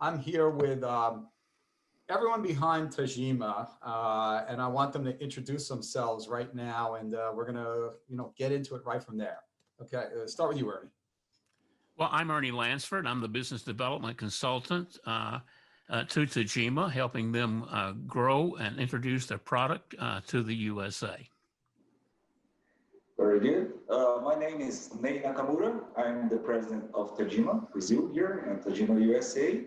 I'm here with everyone behind Tagima, and I want them to introduce themselves right now, and we're gonna, get into it right from there. Okay, start with you, Ernie. Well, I'm Ernie Lansford. I'm the business development consultant to Tagima, helping them grow and introduce their product to the USA. Very good. My name is Ney Nakamura. I'm the president of Tagima Brazil here and Tagima USA,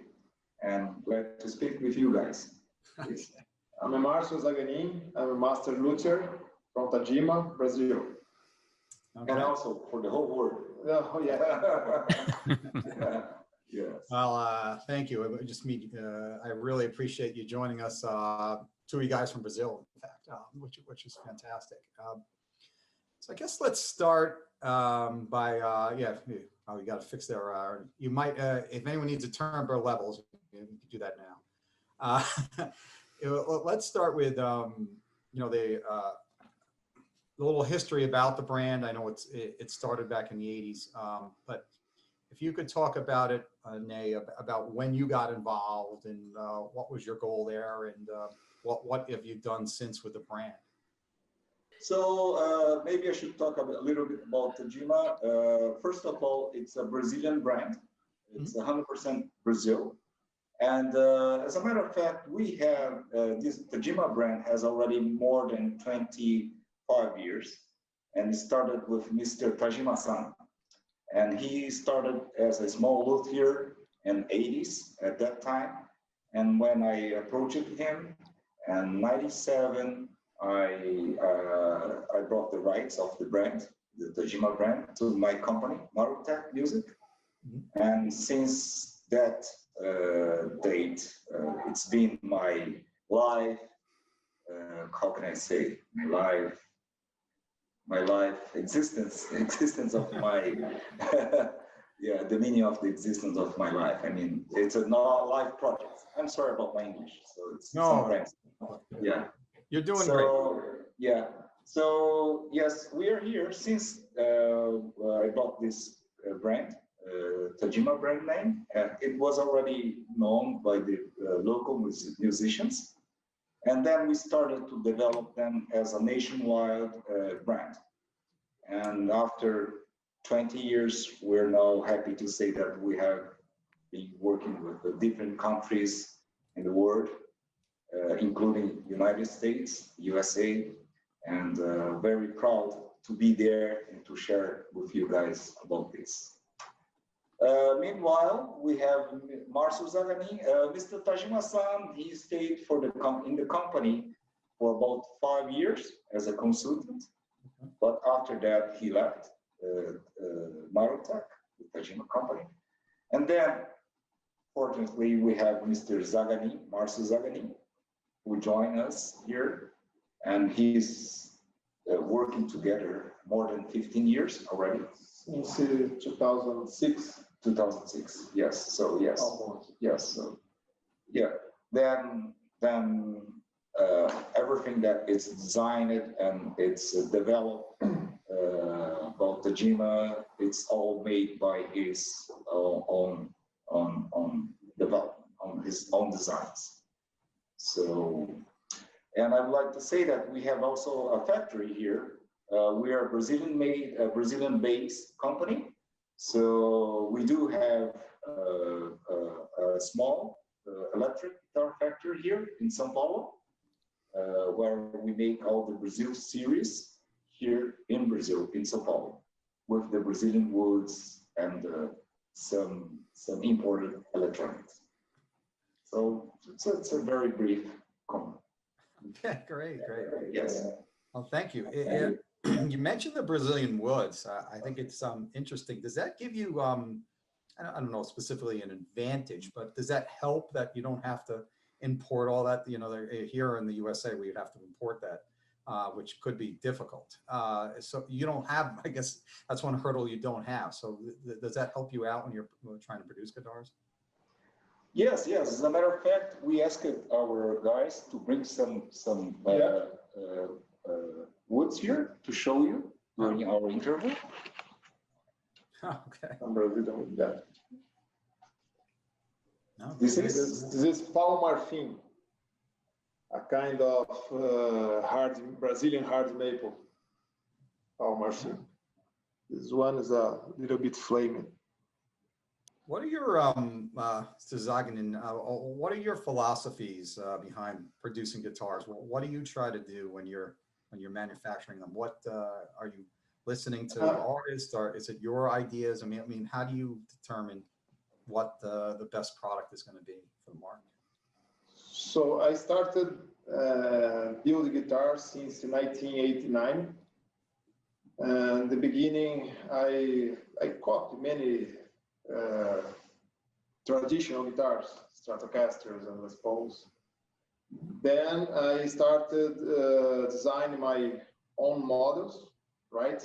and glad to speak with you guys. I'm Márcio Zaganin. I'm a master luthier from Tagima, Brazil. Okay. And also for the whole world. Oh, yeah. Yes. Well, thank you. I really appreciate you joining us. Two of you guys from Brazil, in fact, which is fantastic. So I guess let's start by we got to fix their. You might, if anyone needs to turn their levels, you can do that now. Let's start with the little history about the brand. I know it started back in the 80s, but if you could talk about it, Ney, about when you got involved and what was your goal there, and what have you done since with the brand? So maybe I should talk a little bit about Tagima. First of all, it's a Brazilian brand. It's 100% Brazil. And as a matter of fact, we have this Tagima brand has already more than 25 years. And it started with Mr. Tagima-san. And he started as a small luthier in 80s at that time. And when I approached him in 97, I brought the rights of the brand, the Tagima brand, to my company, Marutech Music. And since that date, it's been my life, how can I say, my life existence of my, the meaning of the existence of my life. I mean, it's a life project. I'm sorry about my English, so it's sometimes, You're doing great. Yeah. So yes, we are here since I bought this brand, Tagima brand name. It was already known by the local musicians. And then we started to develop them as a nationwide brand. And after 20 years, we're now happy to say that we have been working with different countries in the world, including United States, USA, and very proud to be there and to share with you guys about this. Meanwhile, we have Márcio Zaganin. Mr. Tagima-san, he stayed in the company for about 5 years as a consultant, but after that he left Marutech, the Tagima company. And then, fortunately, we have Mr. Zaganin, Márcio Zaganin, who joined us here, and he's working together more than 15 years already. Since 2006. 2006, yes. So yes, almost. Yes. So yeah. Then everything that is designed and it's developed about Tagima, it's all made by his own development, on his own designs. So, and I'd like to say that we have also a factory here. We are a Brazilian-based company. So we do have a small electric guitar factory here in São Paulo, where we make all the Brazil series here in Brazil, in São Paulo, with the Brazilian woods and some imported electronics. So it's a very brief comment. Okay, great. Yes. Well, thank you. You mentioned the Brazilian woods. I think it's interesting. Does that give you, I don't know specifically an advantage, but does that help that you don't have to import all that? Here in the USA, we'd have to import that, which could be difficult. So you don't have, I guess that's one hurdle you don't have. So does that help you out when you're trying to produce guitars? Yes. As a matter of fact, we asked our guys to bring some woods here to show you during our interview. Okay. I'm Brazilian with that. No, This great. is This is pau marfim, a kind of Brazilian hard maple. Pau marfim. This one is a little bit flaming. What are your what are your philosophies behind producing guitars? What do you try to do when you're manufacturing them? What are you listening to artists, or is it your ideas? I mean, how do you determine what the best product is going to be for the market? So I started building guitars since 1989. And in the beginning, I copied many traditional guitars, Stratocasters and Les Pauls. Then I started designing my own models, right?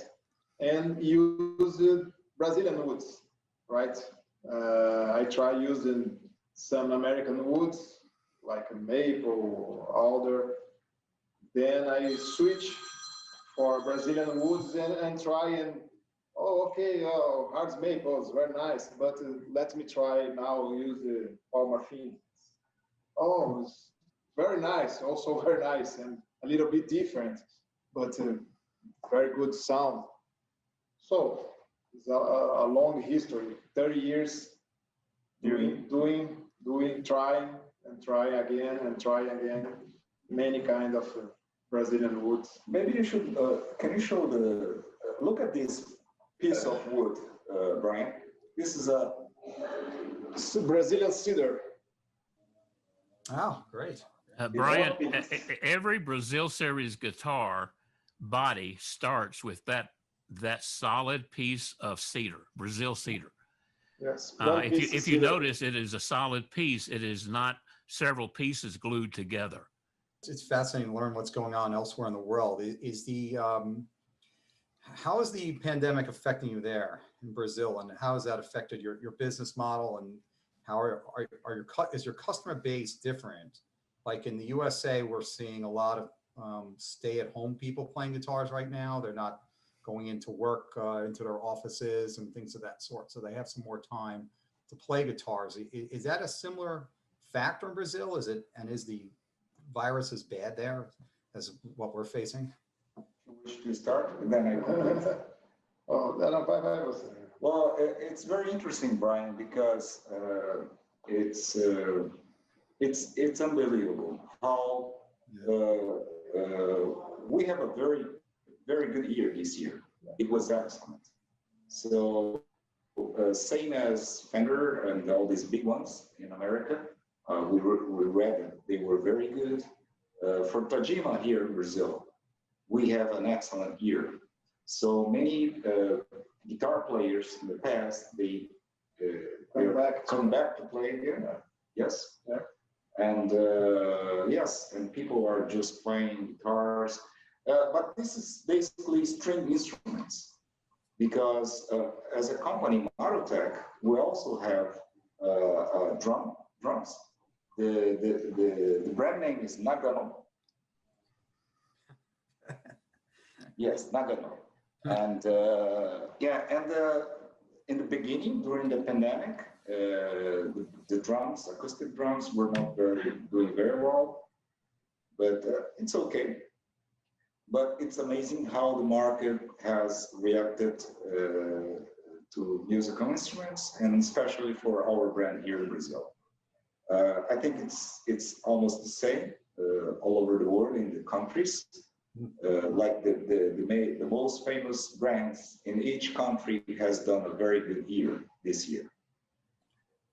And used Brazilian woods, right? I try using some American woods, like a maple, alder. Then I switch for Brazilian woods and try and, hard maples, very nice, but let me try now use the pau marfim. Oh, it's very nice, also very nice, and a little bit different, but very good sound. So it's a long history, 30 years doing, trying and try again and try again, many kind of Brazilian woods. maybe you should. Can you show the? Look at this piece of wood, Brian. This is a Brazilian cedar. Oh, great. Brian, every Brazil series guitar body starts with that solid piece of cedar, Brazil cedar. Yes. If you notice, it is a solid piece. It is not several pieces glued together. It's fascinating to learn what's going on elsewhere in the world. How is the pandemic affecting you there in Brazil, and how has that affected your business model, and how is your customer base different? Like in the USA, we're seeing a lot of stay-at-home people playing guitars right now. They're not going into work, into their offices and things of that sort. So they have some more time to play guitars. Is that a similar factor in Brazil? Is the virus as bad there as what we're facing? Wish to start, and then I complete. Well, it's very interesting, Brian, because it's unbelievable how we have a very, very good year this year. It was excellent. So same as Fender and all these big ones in America, we read they were very good. For Tagima here in Brazil, we have an excellent year. So many guitar players in the past, they come back to play again. Yes. Yeah. And yes, and people are just playing guitars. But this is basically string instruments, because as a company, Marotech, we also have drums. The brand name is Nagano. Yes, Nagano. And in the beginning, during the pandemic, the drums, acoustic drums, were not doing very well, but it's okay. But it's amazing how the market has reacted to musical instruments, and especially for our brand here in Brazil. I think it's almost the same all over the world in the countries. Like the most famous brands in each country has done a very good year this year.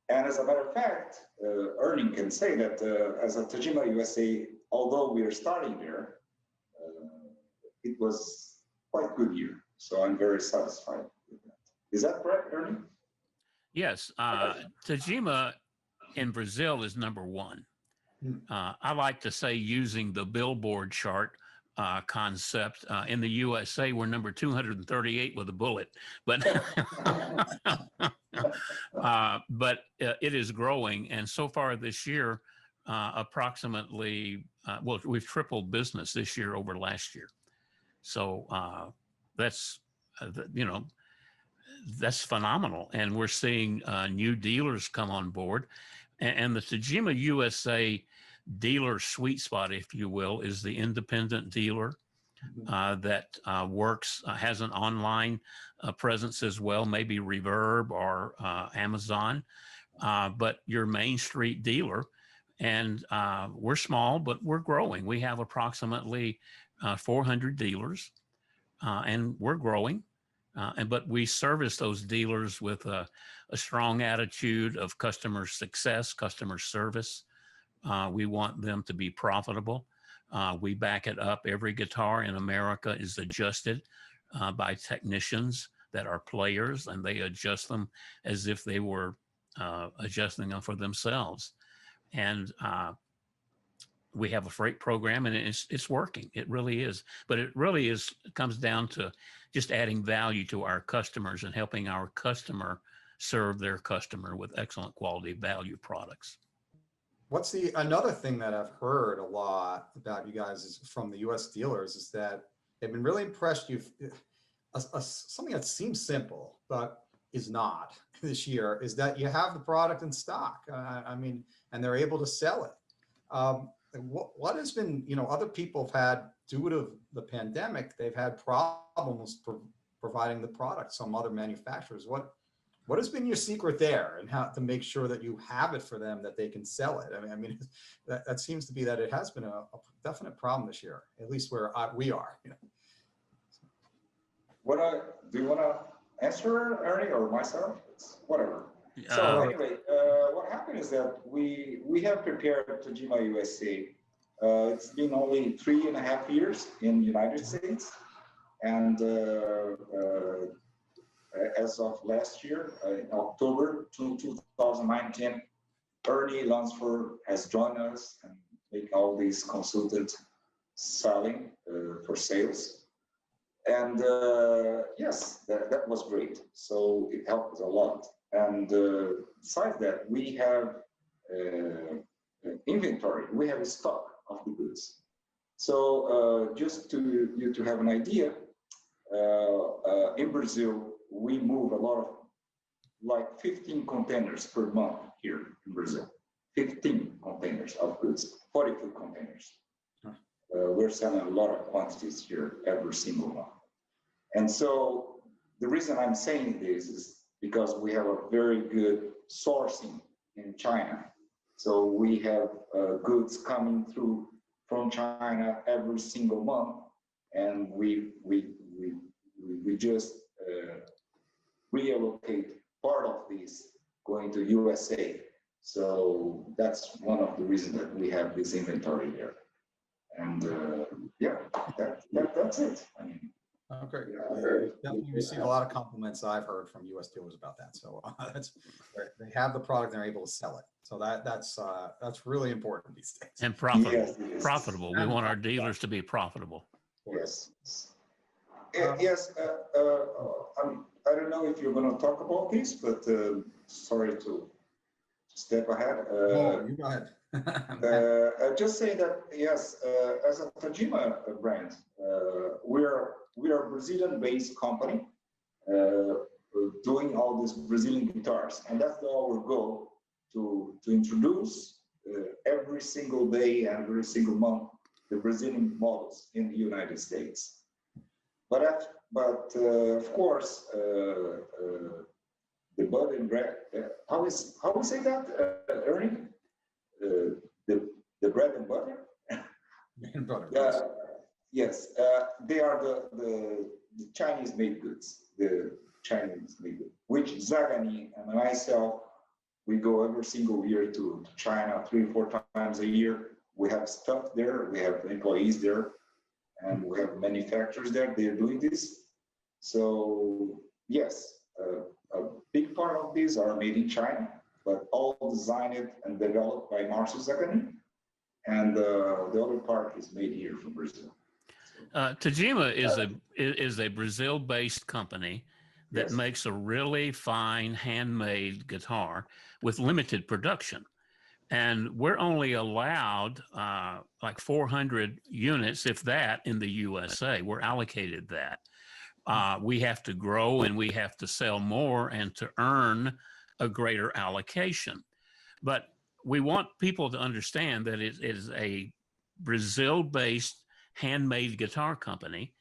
And as a matter of fact, Ernie can say that as a Tagima USA, although we are starting there, it was quite good year. So I'm very satisfied with that. Is that correct, Ernie? Yes, Tagima in Brazil is number one. I like to say, using the Billboard chart concept, in the USA, we're number 238 with a bullet, but but it is growing, and so far this year, approximately, well, we've tripled business this year over last year. So that's that's phenomenal, and we're seeing new dealers come on board. And the Tajima USA dealer sweet spot, if you will, is the independent dealer that works, has an online presence as well, maybe Reverb or Amazon, but your Main Street dealer. And we're small, but we're growing. We have approximately 400 dealers, and we're growing. But we service those dealers with a strong attitude of customer success, customer service. We want them to be profitable. We back it up. Every guitar in America is adjusted by technicians that are players, and they adjust them as if they were adjusting them for themselves. And we have a freight program, and it's working. It really is. But it really is comes down to just adding value to our customers and helping our customer serve their customer with excellent quality value products. What's another thing that I've heard a lot about you guys is from the U.S. dealers is that they've been really impressed. Something that seems simple but is not this year is that you have the product in stock. I mean, and they're able to sell it. What has been, other people have had, due to the pandemic, they've had problems providing the product. Some other manufacturers. What has been your secret there, and how to make sure that you have it for them, that they can sell it? I mean, that seems to be that it has been a definite problem this year, at least where we are. Do you want to answer, Ernie, or myself? It's whatever. So anyway, what happened is that we have prepared Tagima USA. It's been only 3.5 years in the United States, and as of last year, in October 2019, Ernie Lansford has joined us and make all these consultant selling for sales. And yes, that was great. So it helped a lot. And besides that, we have inventory. We have a stock of the goods. So just to have an idea, in Brazil, we move a lot of, like 15 containers per month here in Brazil. 15 containers of goods, 40-foot containers. We're selling a lot of quantities here every single month. And so the reason I'm saying this is because we have a very good sourcing in China. So we have goods coming through from China every single month, and we just reallocate part of these going to USA. So that's one of the reasons that we have this inventory there. And yeah, that's it. I mean, okay. Definitely received a lot of compliments I've heard from U.S. dealers about that. So that's they have the product, and they're able to sell it. So that's really important these days. And profitable. Yes, profitable. We want our dealers to be profitable. Yes. Yes. I don't know if you're going to talk about this, but sorry to step ahead. You go ahead. Just say that yes, as a Tagima brand, we are a Brazilian-based company doing all these Brazilian guitars, and that's our goal to introduce every single day and every single month the Brazilian models in the United States. But of course, the bud and bread. How we say that, Ernie? The bread and butter. Yes, they are the Chinese-made goods. The Chinese-made goods, which Zagani and myself, we go every single year to China 3 or 4 times a year. We have stuff there. We have employees there, and we have manufacturers there. They're doing this. So yes, a big part of these are made in China, but all designed and developed by Marcel Zagani, and the other part is made here from Brazil. Tagima is a Brazil-based company that makes a really fine handmade guitar with limited production. And we're only allowed like 400 units, if that, in the USA. We're allocated that. We have to grow, and we have to sell more and to earn a greater allocation. But we want people to understand that it is a Brazil-based handmade guitar company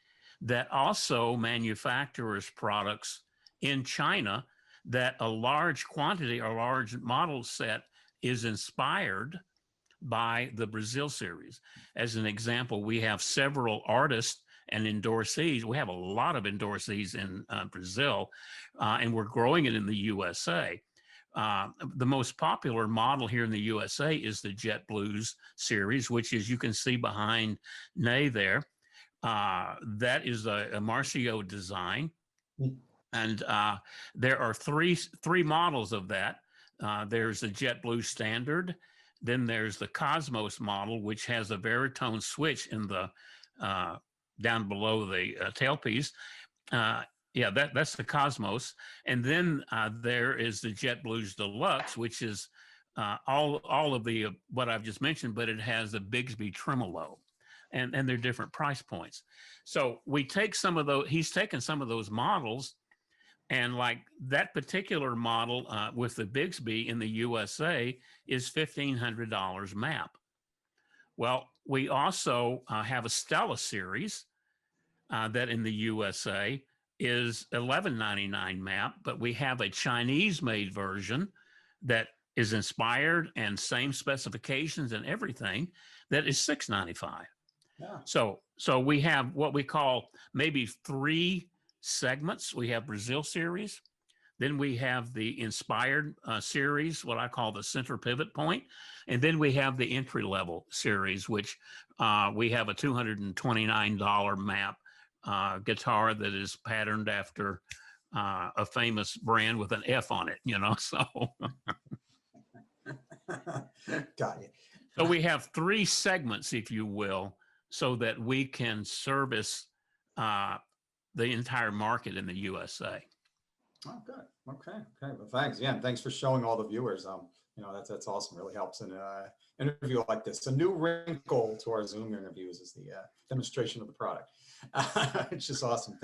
that also manufactures products in China, that a large quantity or large model set is inspired by the Brazil series. As an example, we have several artists and endorsees. We have a lot of endorsees in Brazil, and we're growing it in the USA. The most popular model here in the USA is the Jet Blues series, which, as you can see behind Ney there, that is a Marcio design. And there are three models of that. There's the Jet Blue Standard. Then there's the Cosmos model, which has a baritone switch in the down below the tailpiece. Yeah, that's the Cosmos. And then there is the Jet Blues Deluxe, which is all of the what I've just mentioned, but it has a Bigsby tremolo, and they're different price points. So we take some of those. He's taken some of those models, and like that particular model with the Bigsby in the USA is $1,500 map. Well, we also have a Stella series that in the USA is $1,199 map, but we have a Chinese-made version that is inspired and same specifications and everything that is $695. Yeah. So we have what we call maybe 3 segments. We have Brazil series, then we have the inspired series, what I call the center pivot point, and then we have the entry level series, which we have a $229 map guitar that is patterned after a famous brand with an F on it, you know. So Got it. so we have 3 segments, if you will, so that we can service the entire market in the USA. Oh, good. Okay. Well, thanks. Yeah, and thanks for showing all the viewers. You know, that's awesome. Really helps in an interview like this. A new wrinkle to our Zoom interviews is the demonstration of the product. It's just awesome.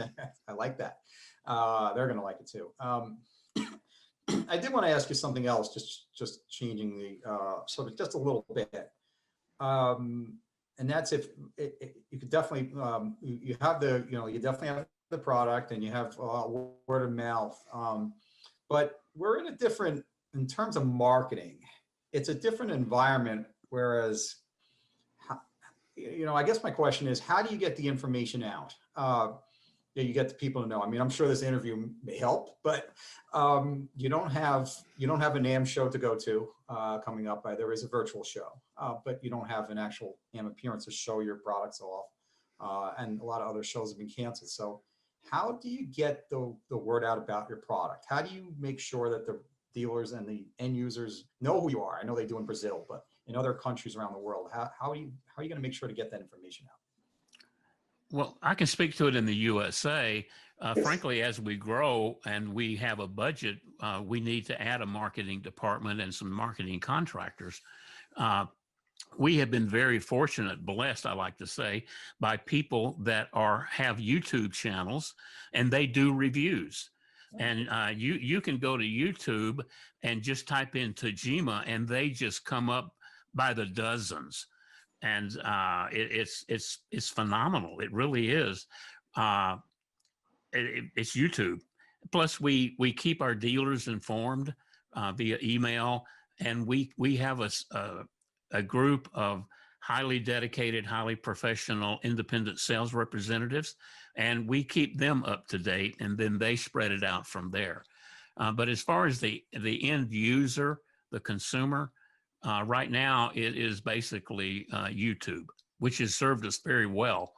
I like that. They're going to like it too. I did want to ask you something else, just changing the subject just a little bit. And that's if you could definitely, you have the, you know, you definitely have the product and you have word of mouth. But we're in a different, in terms of marketing, it's a different environment. Whereas, you know, I guess my question is, how do you get the information out? You get the people to know. I mean, I'm sure this interview may help, but you don't have a NAMM show to go to coming up. There is a virtual show, but you don't have an actual NAMM appearance to show your products off, and a lot of other shows have been canceled. So, how do you get the word out about your product? How do you make sure that the dealers and the end users know who you are? I know they do in Brazil, but in other countries around the world, how are you going to make sure to get that information out? Well, I can speak to it in the USA. Frankly, as we grow and we have a budget, we need to add a marketing department and some marketing contractors. We have been very fortunate, blessed, I like to say, by people that have YouTube channels and they do reviews. And you can go to YouTube and just type in Tagima and they just come up by the dozens. And it's phenomenal. It really is. It's YouTube. Plus, we keep our dealers informed via email, and we have a group of highly dedicated, highly professional, independent sales representatives, and we keep them up to date, and then they spread it out from there. But as far as the end user, the consumer, right now, it is basically YouTube, which has served us very well.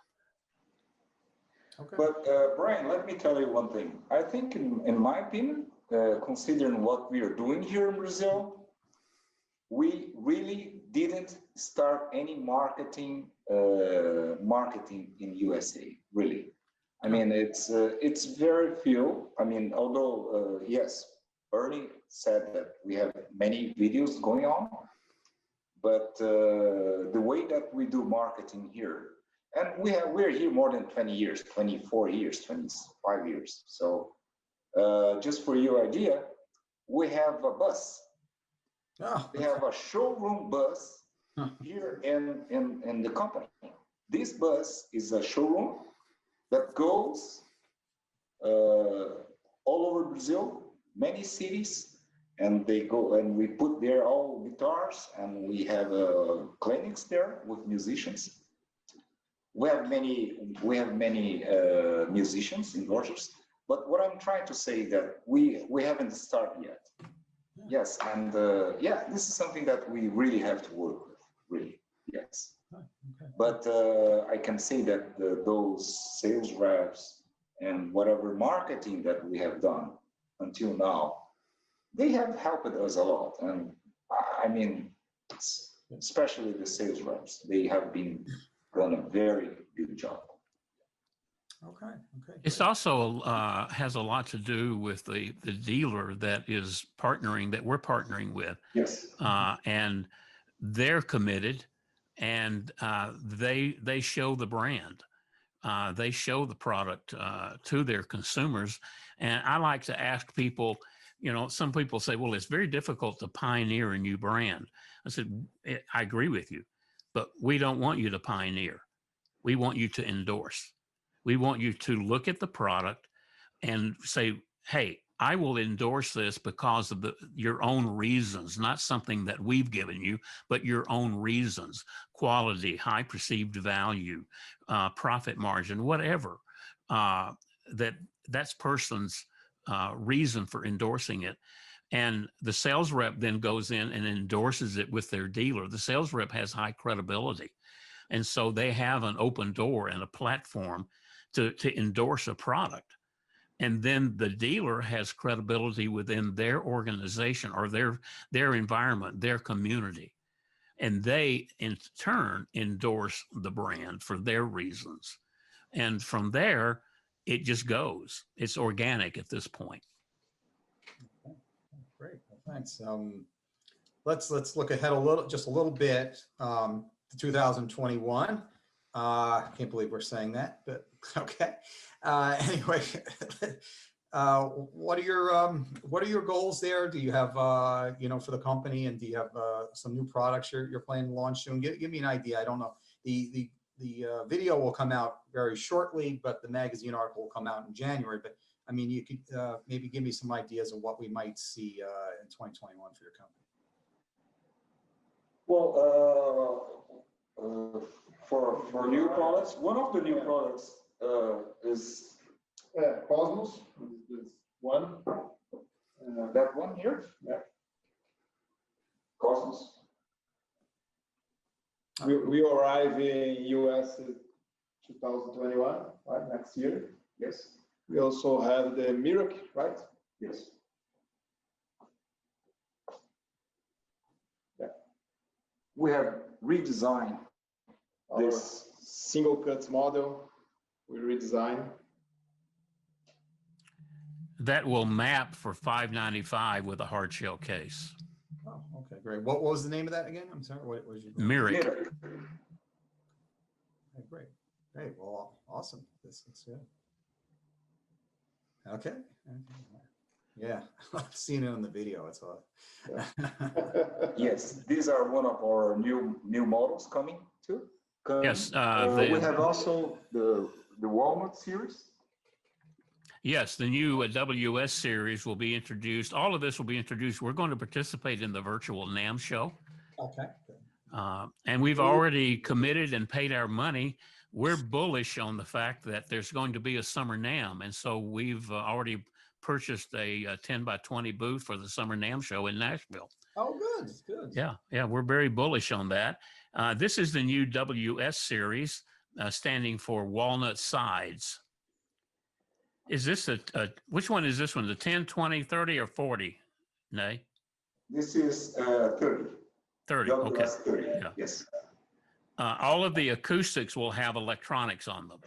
Okay. But Brian, let me tell you one thing. I think, in my opinion, considering what we are doing here in Brazil, we really didn't start any marketing in USA. Really, I mean, it's very few. I mean, although yes, Ernie said that we have many videos going on. But the way that we do marketing here, and we're here more than 20 years, 24 years, 25 years. So just for your idea, we have a bus Oh, We have a showroom bus here in the company. This bus is a showroom that goes all over Brazil, many cities, and they go and we put there all guitars, and we have clinics there with musicians. We have many musicians, endorsers. But what I'm trying to say that we haven't started yet. Yes, and yeah, this is something that we really have to work with, really, yes. Okay. But I can say that those sales reps and whatever marketing that we have done until now, they have helped us a lot. And I mean, especially the sales reps, they have done a very good job. Okay. It's also has a lot to do with the dealer that is partnering, that we're partnering with. Yes. And they're committed, and they show the brand. They show the product to their consumers. And I like to ask people, you know, some people say, well, it's very difficult to pioneer a new brand. I said, I agree with you, but we don't want you to pioneer. We want you to endorse. We want you to look at the product and say, hey, I will endorse this because of your own reasons, not something that we've given you, but your own reasons, quality, high perceived value, profit margin, whatever. That's person's reason for endorsing it. And the sales rep then goes in and endorses it with their dealer. The sales rep has high credibility. And so they have an open door and a platform to endorse a product. And then the dealer has credibility within their organization or their environment, their community. And they, in turn, endorse the brand for their reasons. And from there, it just goes. It's organic at this point. Okay. Great. Well, thanks. Let's look ahead just a little bit to 2021. Can't believe we're saying that, but okay. Anyway, what are your goals there? Do you have for the company, and do you have some new products you're planning to launch soon? Give me an idea. I don't know. The video will come out very shortly, but the magazine article will come out in January. But I mean, you could maybe give me some ideas of what we might see in 2021 for your company. Well, for new products, one of the new products is Cosmos. This one. that one here. Yeah. Cosmos. We arrive in US 2021, right? Next year. Yes. We also have the Miracle, right? Yes. Yeah. We have redesigned Our this single cuts model. We redesign. That will map for $595 with a hard shell case. Oh, okay, great. What was the name of that again? I'm sorry. What was your Miracle. Miracle. Okay, great. Great. Well, awesome. This looks good. Okay. Yeah, I've seen it in the video. It's all. Yes, these are one of our new models coming too. Yes, we have also the Walnut series. Yes, the new WS series will be introduced. All of this will be introduced. We're going to participate in the virtual NAMM show. Okay. And we've already committed and paid our money. We're bullish on the fact that there's going to be a summer NAMM. And so we've already purchased a 10 by 20 booth for the summer NAMM show in Nashville. Oh, good. Good. Yeah, we're very bullish on that. This is the new WS series, standing for Walnut Sides. Is this which one is this one? The 10, 20, 30, or 40? Ney? This is 30. 30, okay. 30, Yeah. yes. All of the acoustics will have electronics on them.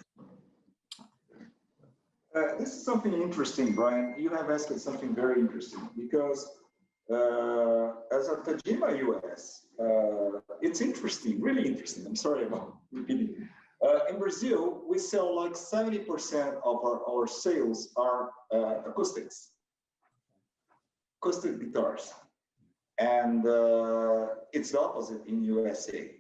This is something interesting, Brian. You have asked something very interesting because as a Tagima US, it's interesting, really interesting. I'm sorry about repeating. In Brazil, we sell like 70% of our sales are acoustics, acoustic guitars. and it's the opposite in USA.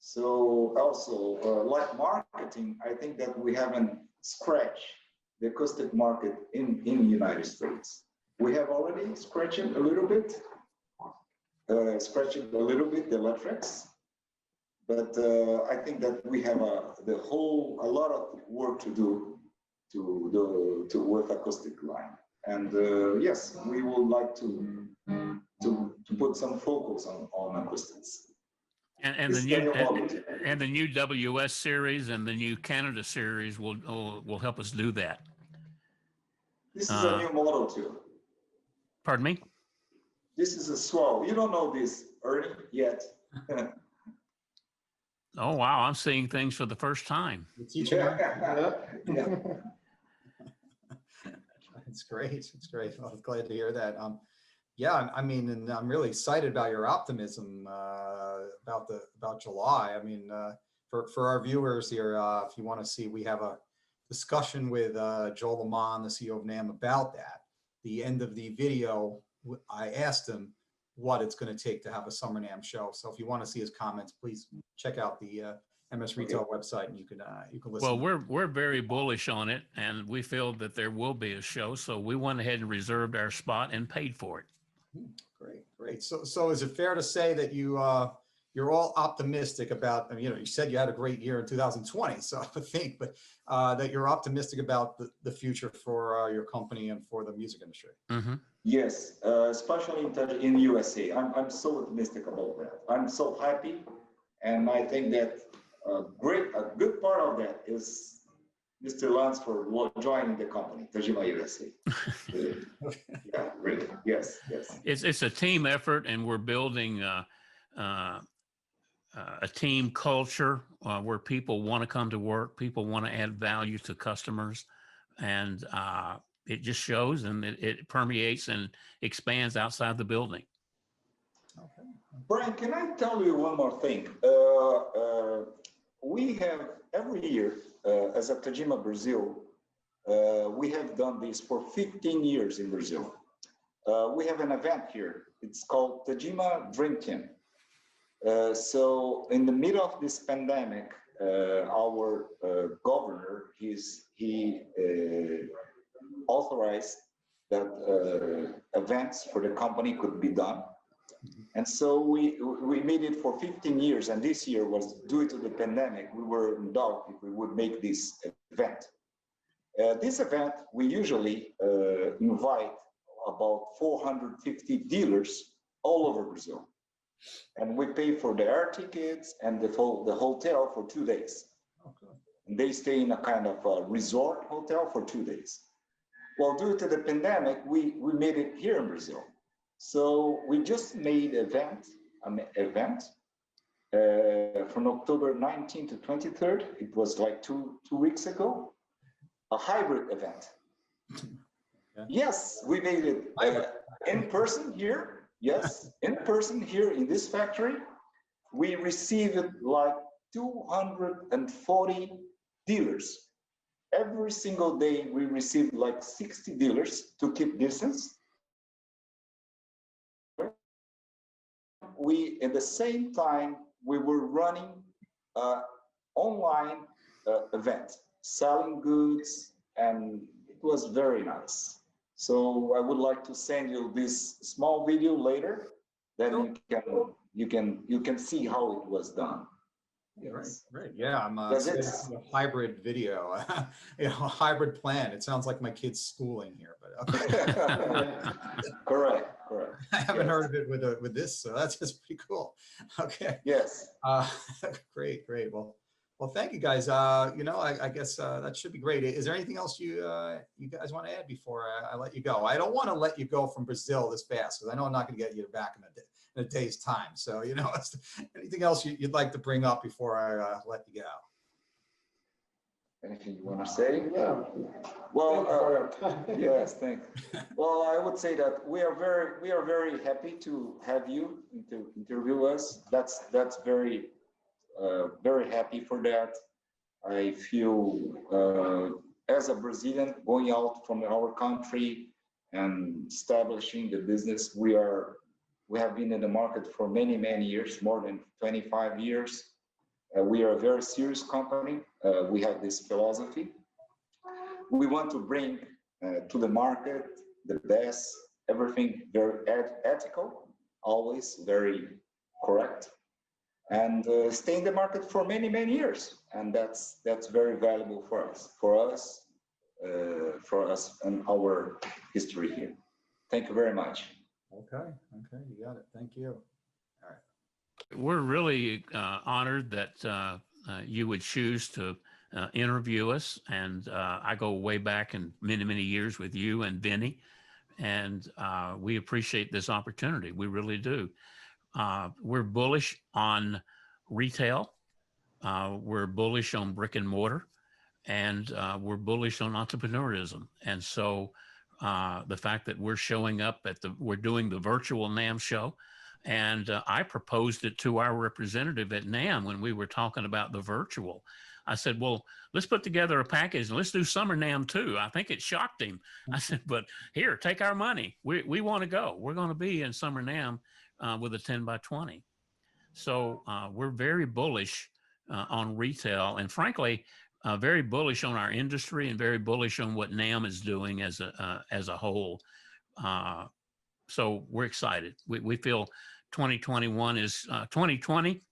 So also, like marketing, I think that we haven't scratched the acoustic market in the United States. We have already scratched it a little bit, the electrics, but I think that we have a lot of work to do with acoustic line. And yes, we would like to put some focus on acoustics. And the new WS series and the new Canada series will help us do that. This is a new model too. Pardon me? This is a swell. You don't know this, Ernie, yet. Oh, wow. I'm seeing things for the first time. Yeah. It's great. It's great. Well, I'm glad to hear that. Yeah, I mean, and I'm really excited about your optimism about July. I mean, for our viewers here, if you want to see, we have a discussion with Joel Lamont, the CEO of NAM, about that. The end of the video, I asked him what it's going to take to have a Summer NAM show. So if you want to see his comments, please check out the MS Retail website, and you can listen. Well, we're very bullish on it, and we feel that there will be a show. So we went ahead and reserved our spot and paid for it. Great. So is it fair to say that you're all optimistic about, I mean, you said you had a great year in 2020, so I think, but that you're optimistic about the future for your company and for the music industry? Mm-hmm. Yes, especially in USA. I'm so optimistic about that. I'm so happy, and I think that a good part of that is Mr. Lansford joining the company, Tagima USA. Yeah, really. Yes. It's a team effort, and we're building a team culture where people want to come to work, people want to add value to customers, and it just shows, and it permeates and expands outside the building. Okay. Brian, can I tell you one more thing? We have every year, as a Tagima Brazil, we have done this for 15 years in Brazil. We have an event here. It's called Tagima Dream Team. So in the middle of this pandemic, our governor, he authorized that events for the company could be done. And so we made it for 15 years, and this year was due to the pandemic. We were in doubt if we would make this event. This event, we usually invite about 450 dealers all over Brazil. And we pay for the air tickets and the hotel for 2 days. Okay. And they stay in a kind of a resort hotel for 2 days. Well, due to the pandemic, we made it here in Brazil. So we just made an event from October 19th to 23rd. It was like two weeks ago, a hybrid event. Yeah. Yes, we made it in person here. Yes, in person here in this factory. We received like 240 dealers. Every single day we received like 60 dealers to keep distance. At the same time, we were running online event, selling goods, and it was very nice. So I would like to send you this small video later, then you can see how it was done. Yes. Right. Yeah, I'm a hybrid video, a hybrid plan. It sounds like my kid's schooling here, but okay. Correct. I haven't heard of it with this, so that's just pretty cool. Okay. Yes. Great. Well, thank you guys. I guess that should be great. Is there anything else you guys want to add before I let you go? I don't want to let you go from Brazil this fast, because I know I'm not going to get you back in a day's time. So, anything else you'd like to bring up before I let you go? Anything you want to say? Yeah. Well, yes, thank you. Well, I would say that we are very happy to have you to interview us. That's very happy for that. I feel as a Brazilian going out from our country and establishing the business, we are We have been in the market for many, many years, more than 25 years. We are a very serious company. We have this philosophy. We want to bring to the market the best, everything very ethical, always very correct, and stay in the market for many, many years. And that's very valuable for us and our history here. Thank you very much. Okay, you got it. Thank you. All right. We're really honored that you would choose to interview us. And I go way back in many, many years with you and Vinny. And we appreciate this opportunity. We really do. We're bullish on retail. We're bullish on brick and mortar. And we're bullish on entrepreneurism. And so the fact that we're showing up we're doing the virtual NAMM show. And I proposed it to our representative at NAMM when we were talking about the virtual. I said, well, let's put together a package and let's do Summer NAMM too. I think it shocked him. I said, but here, take our money. We want to go. We're going to be in Summer NAMM with a 10 by 20. So we're very bullish on retail, and frankly, very bullish on our industry and very bullish on what NAMM is doing as a whole. So we're excited. We feel 2020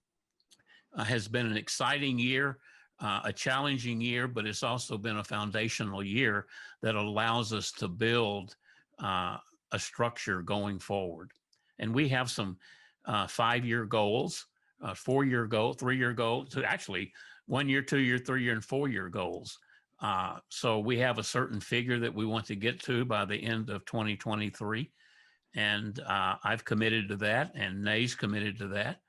has been an exciting year, a challenging year, but it's also been a foundational year that allows us to build a structure going forward. And we have some 5-year goals, 4-year goal, 3-year goal, so actually 1 year, 2 year, 3 year, and 4-year goals. So we have a certain figure that we want to get to by the end of 2023. And I've committed to that, and Ney's committed to that.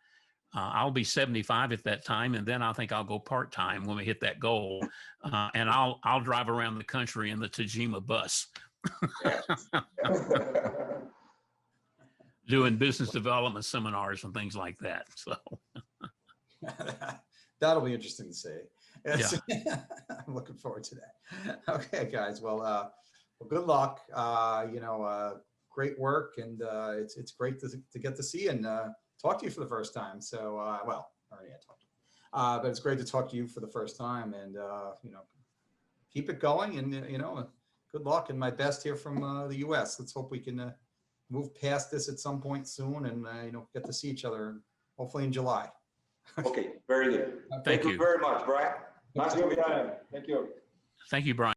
I'll be 75 at that time, and then I think I'll go part-time when we hit that goal. And I'll drive around the country in the Tagima bus. Doing business development seminars and things like that. So that'll be interesting to see. Yeah. I'm looking forward to that. Okay, guys. Well, good luck. Great work, and it's great to get to see and talk to you for the first time. So, well, Ernie, I talked to you, but it's great to talk to you for the first time, and keep it going, and good luck, and my best here from the U.S. Let's hope we can move past this at some point soon, and get to see each other, hopefully in July. Okay, very good. Thank you very much, Brian. Nice to meet you. Thank you. Thank you, Brian.